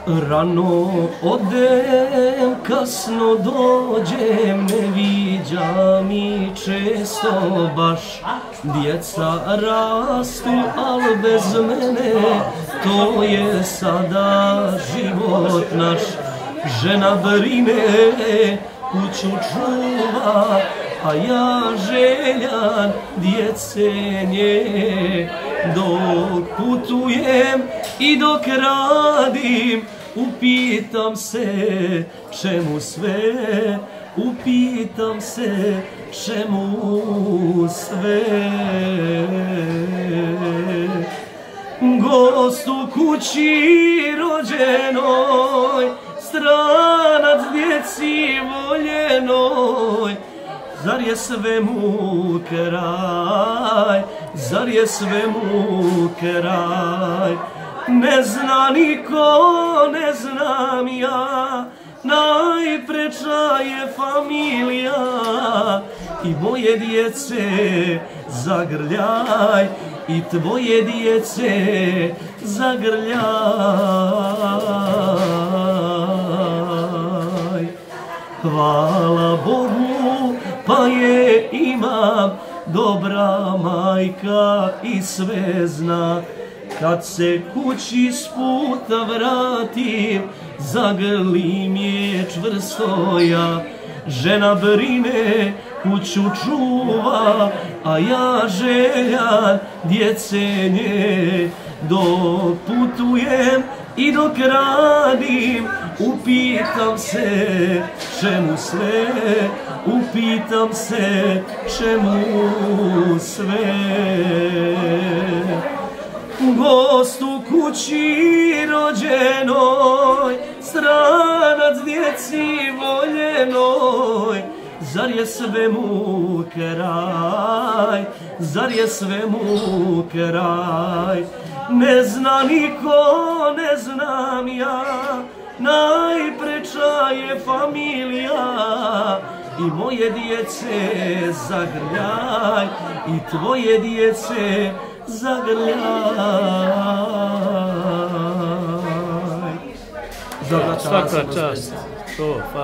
Rano odem, kasno dođem, ne viđa mi često baš. Djeca rastu, al bez mene, to je sada život naš. Žena brine, kuću čuva, a ja željan djece nje. Dok putujem i dok radim, upitam se čemu sve, upitam se čemu sve. Gost u kući rođenoj, stranac djeci voljenoj, zar je svemu kraj, zar je svemu kraj? Ne zna niko, ne znam ja, najpreča je familija. I moje djece zagrljaj, i tvoje djece zagrljaj. Hvala Bogu, pa je imam, dobra majka i sve zna. Kad se kući s puta vratim, zagrlim je čvrsto ja. Žena brine, kuću čuva, a ja željan djece nje. Dok putujem i dok radim, upitam se čemu sve, upitam se čemu sve. Gost u kući rođenoj, stranac djeci voljenoj, zar je svemu kraj, zar je svemu kraj? Ne zna niko, ne znam ja, najpreča je familija. I moje djece zagrljaj, i tvoje djece zagrljaj. Svaka čast.